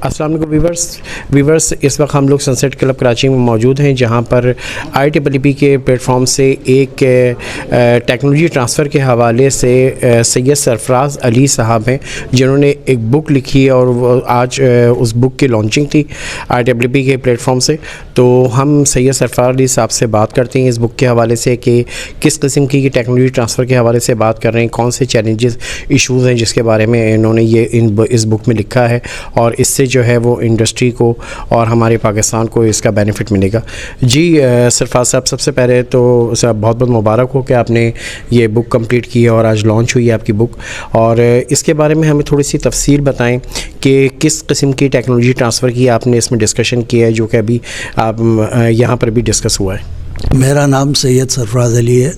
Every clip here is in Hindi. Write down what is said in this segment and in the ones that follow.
अस्सलाम वालेकुम वीवर्स, इस वक्त हम लोग सनसेट क्लब कराची में मौजूद हैं, जहां पर IEEE के प्लेटफॉर्म से एक टेक्नोलॉजी ट्रांसफ़र के हवाले से सैयद सरफराज अली साहब हैं, जिन्होंने एक बुक लिखी है और वो आज उस बुक की लॉन्चिंग थी IEEE के प्लेटफॉर्म से। तो हम सैयद सरफराज अली साहब से बात करते हैं इस बुक के हवाले से कि किस किस्म की टेक्नोलॉजी ट्रांसफ़र के हवाले से बात कर रहे हैं, कौन से चैलेंजेस इशूज़ हैं जिसके बारे में इन्होंने इस बुक में लिखा है, और इससे जो है वो इंडस्ट्री को और हमारे पाकिस्तान को इसका बेनिफिट मिलेगा। जी सरफराज साहब, सबसे पहले तो सर बहुत बहुत मुबारक हो कि आपने ये बुक कंप्लीट की है और आज लॉन्च हुई है आपकी बुक, और इसके बारे में हमें थोड़ी सी तफसील बताएं कि किस किस्म की टेक्नोलॉजी ट्रांसफ़र की आपने इसमें डिस्कशन किया है, जो कि अभी आप यहाँ पर भी डिस्कस हुआ है। मेरा नाम सैयद सरफराज अली है।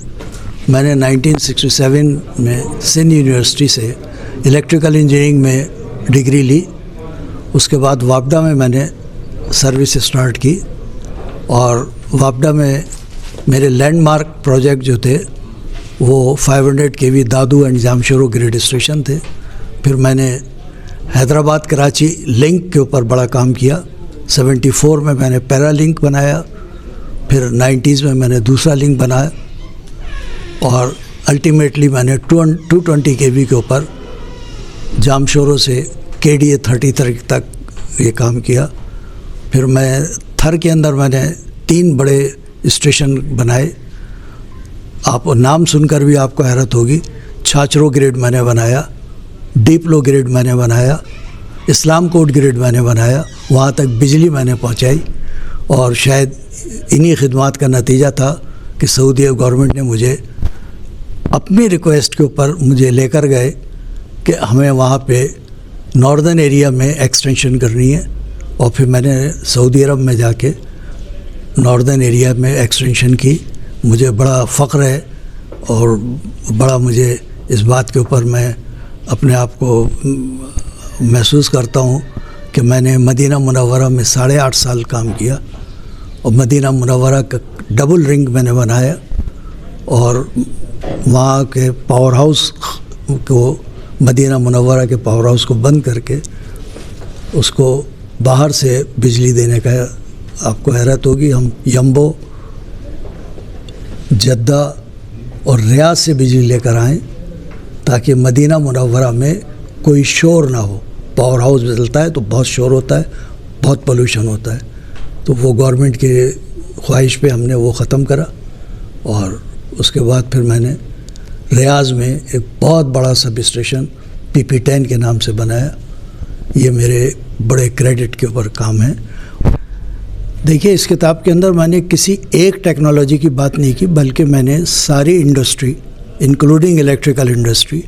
मैंने 1967 में सिंध यूनिवर्सिटी से इलेक्ट्रिकल इंजीनियरिंग में डिग्री ली। उसके बाद वापडा में मैंने सर्विस स्टार्ट की, और वापडा में मेरे लैंडमार्क प्रोजेक्ट जो थे वो 500 kV Dadu and Jamshoro grid station थे। फिर मैंने हैदराबाद कराची लिंक के ऊपर बड़ा काम किया। 74 में मैंने पैरा लिंक बनाया, फिर 90s में मैंने दूसरा लिंक बनाया, और अल्टीमेटली मैंने 220 kV के ऊपर जामशोरो से KDA 30 तक ये काम किया। फिर मैं थर के अंदर मैंने 3 बड़े स्टेशन बनाए। आप नाम सुनकर भी आपको हैरत होगी। छाछरो ग्रिड मैंने बनाया, डीपलो ग्रिड मैंने बनाया, इस्लाम कोट ग्रिड मैंने बनाया। वहाँ तक बिजली मैंने पहुँचाई, और शायद इन्हीं खिदमात का नतीजा था कि सऊदी गवर्नमेंट ने मुझे अपनी रिक्वेस्ट के ऊपर मुझे लेकर गए कि हमें वहाँ पे नॉर्दर्न एरिया में एक्सटेंशन करनी है। और फिर मैंने सऊदी अरब में जाके नॉर्दर्न एरिया में एक्सटेंशन की। मुझे बड़ा फ़ख्र है और बड़ा मुझे इस बात के ऊपर मैं अपने आप को महसूस करता हूँ कि मैंने मदीना मुनव्वरा में 8.5 साल काम किया, और मदीना मुनव्वरा का डबल रिंग मैंने बनाया, और वहाँ के पावर हाउस को, मदीना मुनव्वरा के पावर हाउस को बंद करके उसको बाहर से बिजली देने का, आपको हैरत होगी, हम यम्बो, जद्दा और रियाद से बिजली लेकर आएँ ताकि मदीना मुनव्वरा में कोई शोर ना हो। पावर हाउस बदलता है तो बहुत शोर होता है, बहुत पोल्यूशन होता है। तो वो गवर्नमेंट की ख्वाहिश पे हमने वो ख़त्म करा, और उसके बाद फिर मैंने रियाज में एक बहुत बड़ा सब स्टेशन PP10 के नाम से बनाया। ये मेरे बड़े क्रेडिट के ऊपर काम है। देखिए, इस किताब के अंदर मैंने किसी एक टेक्नोलॉजी की बात नहीं की, बल्कि मैंने सारी इंडस्ट्री इंक्लूडिंग इलेक्ट्रिकल इंडस्ट्री,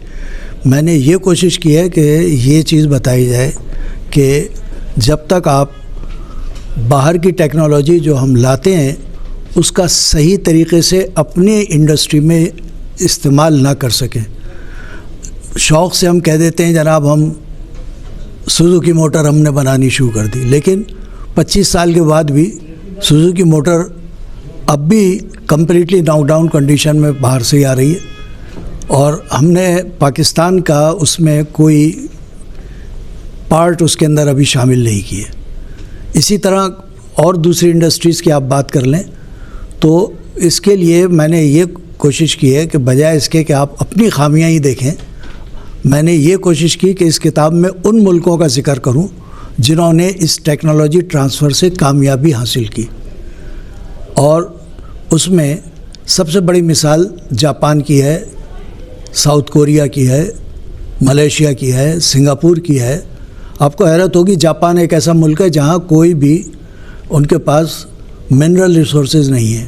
मैंने ये कोशिश की है कि ये चीज़ बताई जाए कि जब तक आप बाहर की टेक्नोलॉजी जो हम लाते हैं उसका सही तरीके से अपने इंडस्ट्री में इस्तेमाल ना कर सकें। शौक़ से हम कह देते हैं जनाब हम सुजुकी मोटर हमने बनानी शुरू कर दी, लेकिन 25 साल के बाद भी सुजुकी मोटर अब भी कम्प्लीटली नॉकडाउन कंडीशन में बाहर से आ रही है, और हमने पाकिस्तान का उसमें कोई पार्ट उसके अंदर अभी शामिल नहीं किए। इसी तरह और दूसरी इंडस्ट्रीज़ की आप बात कर लें तो इसके लिए मैंने ये कोशिश की है कि बजाय इसके कि आप अपनी खामियां ही देखें, मैंने ये कोशिश की कि इस किताब में उन मुल्कों का जिक्र करूं जिन्होंने इस टेक्नोलॉजी ट्रांसफ़र से कामयाबी हासिल की। और उसमें सबसे बड़ी मिसाल जापान की है, साउथ कोरिया की है, मलेशिया की है, सिंगापुर की है। आपको हैरत होगी, जापान एक ऐसा मुल्क है जहाँ कोई भी उनके पास मिनरल रिसोर्सेज नहीं है,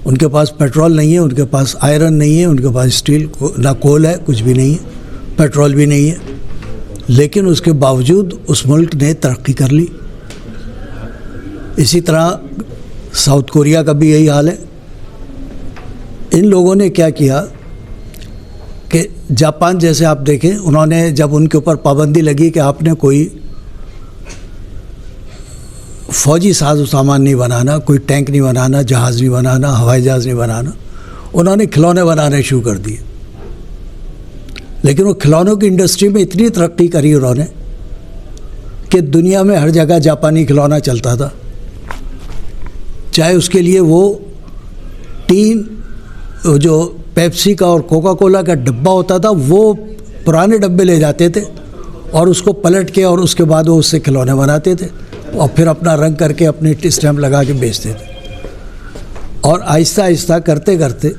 उनके पास पेट्रोल नहीं है, उनके पास आयरन नहीं है, उनके पास स्टील ना कोल है, कुछ भी नहीं है, पेट्रोल भी नहीं है, लेकिन उसके बावजूद उस मुल्क ने तरक्की कर ली। इसी तरह साउथ कोरिया का भी यही हाल है। इन लोगों ने क्या किया कि जापान जैसे आप देखें, उन्होंने जब उनके ऊपर पाबंदी लगी कि आपने कोई फ़ौजी साजो सामान नहीं बनाना, कोई टैंक नहीं बनाना, जहाज़ नहीं बनाना, हवाई जहाज़ नहीं बनाना, उन्होंने खिलौने बनाने शुरू कर दिए। लेकिन वो खिलौनों की इंडस्ट्री में इतनी तरक्की करी उन्होंने कि दुनिया में हर जगह जापानी खिलौना चलता था। चाहे उसके लिए वो टीन, जो पेप्सी का और कोका कोला का डब्बा होता था, वो पुराने डब्बे ले जाते थे और उसको पलट के और उसके बाद वो उससे खिलौने बनाते थे और फिर अपना रंग करके अपने स्टैम्प लगा के बेचते थे। और आहिस्ता आहिस्ता करते करते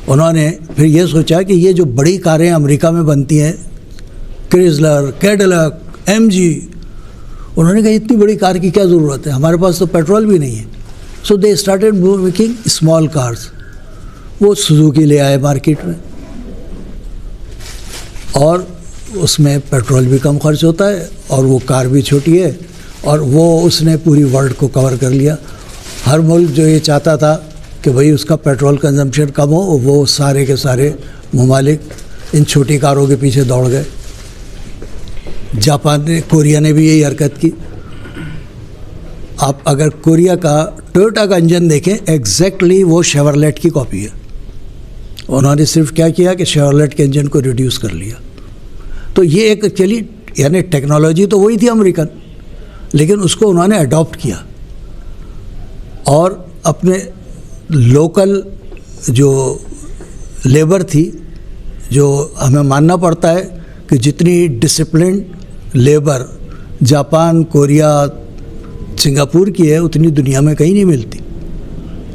उन्होंने फिर ये सोचा कि ये जो बड़ी कारें अमेरिका में बनती हैं, क्रिसलर, कैडिलक, एमजी, उन्होंने कहा इतनी बड़ी कार की क्या ज़रूरत है, हमारे पास तो पेट्रोल भी नहीं है। So they started making small cars. वो सुजुकी ले आए मार्केट में और उसमें पेट्रोल भी कम खर्च होता है और वो कार भी छोटी है और वो उसने पूरी वर्ल्ड को कवर कर लिया। हर मुल्क जो ये चाहता था कि भाई उसका पेट्रोल कंजम्पशन कम हो, वो सारे के सारे ममालिक इन छोटी कारों के पीछे दौड़ गए। जापान ने, कोरिया ने भी यही हरकत की। आप अगर कोरिया का टोयोटा का इंजन देखें, एग्जैक्टली वो शेवरलेट की कॉपी है। उन्होंने सिर्फ क्या किया कि शेवरलेट के इंजन को रिड्यूस कर लिया। तो ये एक चली, यानी टेक्नोलॉजी तो वही थी अमेरिकन, लेकिन उसको उन्होंने अडॉप्ट किया और अपने लोकल जो लेबर थी, जो हमें मानना पड़ता है कि जितनी discipline labour Japan, Korea, Singapore की है, उतनी दुनिया में कहीं नहीं मिलती।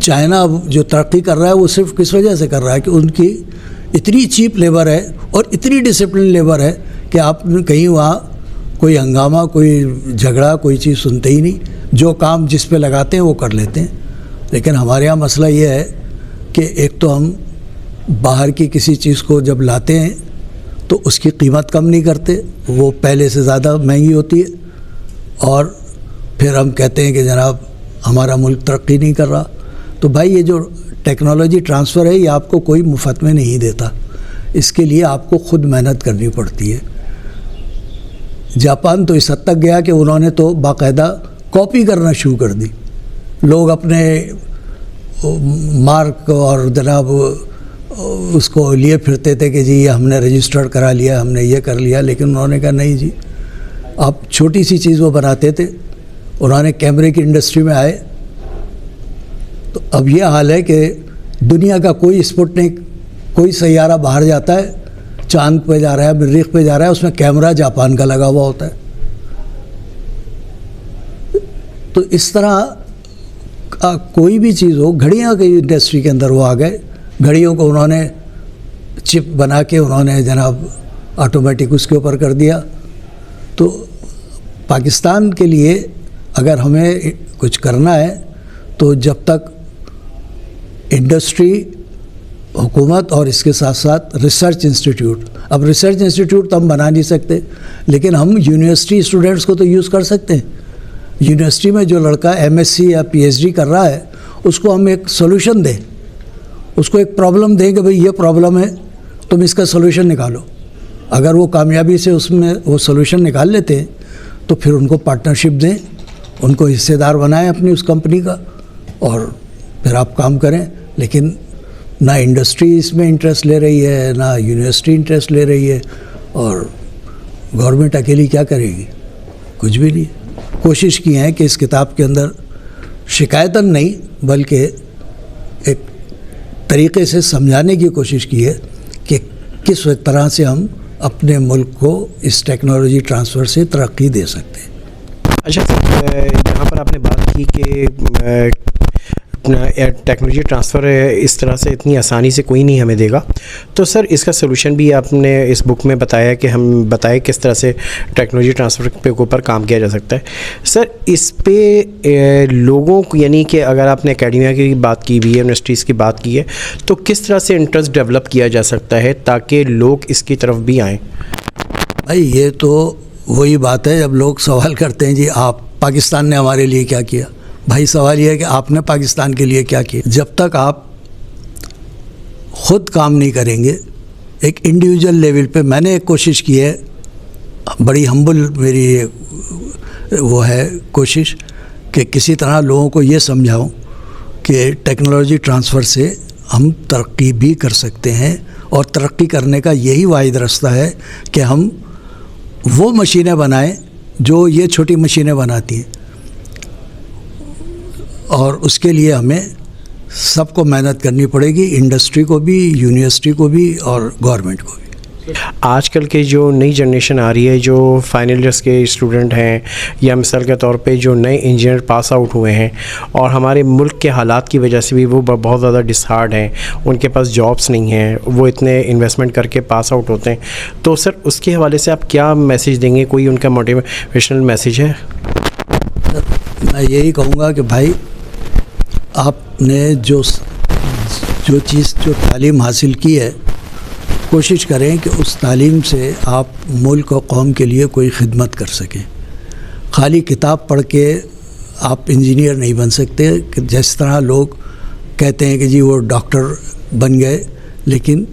चाइना अब जो तरक्की कर रहा है वो सिर्फ किस वजह से कर रहा है कि उनकी इतनी चीप लेबर है और इतनी डिसिप्लिन लेबर है कि आप कहीं वहाँ कोई हंगामा, कोई झगड़ा, कोई चीज़ सुनते ही नहीं। जो काम जिस पे लगाते हैं वो कर लेते हैं। लेकिन हमारे यहाँ मसला ये है कि एक तो हम बाहर की किसी चीज़ को जब लाते हैं तो उसकी कीमत कम नहीं करते, वो पहले से ज़्यादा महंगी होती है और फिर हम कहते हैं कि जनाब हमारा मुल्क तरक्की नहीं कर रहा। तो भाई ये जो टेक्नोलॉजी ट्रांसफ़र है ये आपको कोई मुफ्त में नहीं देता, इसके लिए आपको खुद मेहनत करनी पड़ती है। जापान तो इस हद तक गया कि उन्होंने तो बाकायदा कॉपी करना शुरू कर दी। लोग अपने मार्क और जनाब उसको लिए फिरते थे कि जी ये हमने रजिस्टर्ड करा लिया, हमने ये कर लिया। लेकिन उन्होंने कहा नहीं जी, आप छोटी सी चीज़ वो बनाते थे। उन्होंने कैमरे की इंडस्ट्री में आए तो अब ये हाल है कि दुनिया का कोई स्पुतनिक, कोई सैयारा बाहर जाता है, चांद पे जा रहा है, मरीख पे जा रहा है, उसमें कैमरा जापान का लगा हुआ होता है। तो इस तरह कोई भी चीज़ हो, घड़ियाँ की इंडस्ट्री के अंदर वो आ गए। घड़ियों को उन्होंने चिप बना के उन्होंने जनाब ऑटोमेटिक उसके ऊपर कर दिया। तो पाकिस्तान के लिए अगर हमें कुछ करना है तो जब तक इंडस्ट्री, हुकूमत और इसके साथ साथ रिसर्च इंस्टीट्यूट, अब रिसर्च इंस्टीट्यूट तो हम बना नहीं सकते, लेकिन हम यूनिवर्सिटी स्टूडेंट्स को तो यूज़ कर सकते हैं। यूनिवर्सिटी में जो लड़का एमएससी या पीएचडी कर रहा है उसको हम एक सोल्यूशन दें, उसको एक प्रॉब्लम दें कि भाई ये प्रॉब्लम है, तुम इसका सोल्यूशन निकालो। अगर वो कामयाबी से उसमें वो सोल्यूशन निकाल लेते हैं तो फिर उनको पार्टनरशिप दें, उनको हिस्सेदार बनाएं अपनी उस कंपनी का और फिर आप काम करें। लेकिन ना इंडस्ट्री इसमें इंटरेस्ट ले रही है, ना यूनिवर्सिटी इंटरेस्ट ले रही है और गवर्नमेंट अकेली क्या करेगी, कुछ भी नहीं। कोशिश की है कि इस किताब के अंदर शिकायतन नहीं बल्कि एक तरीक़े से समझाने की कोशिश की है कि किस तरह से हम अपने मुल्क को इस टेक्नोलॉजी ट्रांसफ़र से तरक्की दे सकते हैं। अच्छा सर, यहाँ पर आपने बात की कि टेक्नोलॉजी ट्रांसफ़र इस तरह से इतनी आसानी से कोई नहीं हमें देगा, तो सर इसका सोल्यूशन भी आपने इस बुक में बताया कि हम बताएं किस तरह से टेक्नोलॉजी ट्रांसफ़र के ऊपर काम किया जा सकता है। सर इस पे लोगों को, यानी कि अगर आपने एकेडमिया की बात की हुई है, यूनिवर्सिटीज़ की बात की है, तो किस तरह से इंटरेस्ट डेवलप किया जा सकता है ताकि लोग इसकी तरफ भी आएँ? भाई ये तो वही बात है जब लोग सवाल करते हैं जी आप, पाकिस्तान ने हमारे लिए क्या किया। भाई सवाल ये है कि आपने पाकिस्तान के लिए क्या किया। जब तक आप ख़ुद काम नहीं करेंगे, एक इंडिविजुअल लेवल पे मैंने एक कोशिश की है, बड़ी हम्बल मेरी वो है कोशिश कि किसी तरह लोगों को ये समझाऊं कि टेक्नोलॉजी ट्रांसफ़र से हम तरक्की भी कर सकते हैं, और तरक्की करने का यही वाहिद रास्ता है कि हम वो मशीनें बनाएं जो ये छोटी मशीनें बनाती हैं, और उसके लिए हमें सबको मेहनत करनी पड़ेगी, इंडस्ट्री को भी, यूनिवर्सिटी को भी और गवर्नमेंट को भी। आजकल के जो नई जनरेशन आ रही है, जो फाइनल ईयर्स के स्टूडेंट हैं या मिसाल के तौर पे जो नए इंजीनियर पास आउट हुए हैं, और हमारे मुल्क के हालात की वजह से भी वो बहुत ज़्यादा डिसहार्ड हैं, उनके पास जॉब्स नहीं हैं, वो इतने इन्वेस्टमेंट करके पास आउट होते हैं, तो सर उसके हवाले से आप क्या मैसेज देंगे? कोई उनका मोटिवेशनल मैसेज है? मैं यही कहूँगा कि भाई आपने जो चीज़ जो तालीम हासिल की है, कोशिश करें कि उस तालीम से आप मुल्क और कौम के लिए कोई खिदमत कर सकें। खाली किताब पढ़ के आप इंजीनियर नहीं बन सकते, कि जिस तरह लोग कहते हैं कि जी वो डॉक्टर बन गए, लेकिन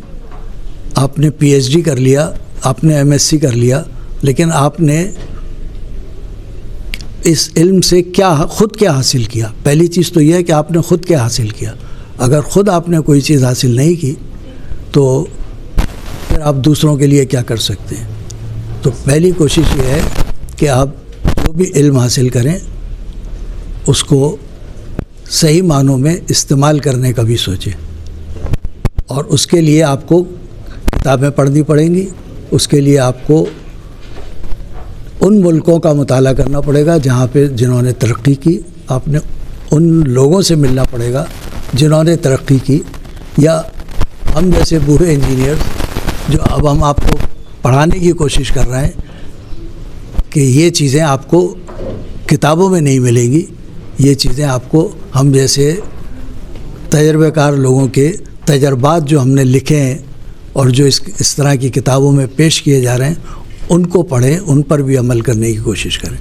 आपने पीएचडी कर लिया, आपने एमएससी कर लिया, लेकिन आपने इस इल्म से ख़ुद क्या हासिल किया? पहली चीज़ तो यह है कि आपने ख़ुद क्या हासिल किया। अगर ख़ुद आपने कोई चीज़ हासिल नहीं की तो फिर आप दूसरों के लिए क्या कर सकते हैं? तो पहली कोशिश ये है कि आप जो भी इल्म हासिल करें उसको सही मानों में इस्तेमाल करने का भी सोचें, और उसके लिए आपको किताबें पढ़नी पड़ेंगी, उसके लिए आपको उन मुल्कों का मुताला करना पड़ेगा जहाँ पे जिन्होंने तरक्की की, आपने उन लोगों से मिलना पड़ेगा जिन्होंने तरक्की की, या हम जैसे बूढ़े इंजीनियर जो अब हम आपको पढ़ाने की कोशिश कर रहे हैं कि ये चीज़ें आपको किताबों में नहीं मिलेंगी, ये चीज़ें आपको हम जैसे तजर्बेकार लोगों के तजर्बात जो हमने लिखे हैं और जो इस तरह की किताबों में पेश किए जा रहे हैं, उनको पढ़ें, उन पर भी अमल करने की कोशिश करें।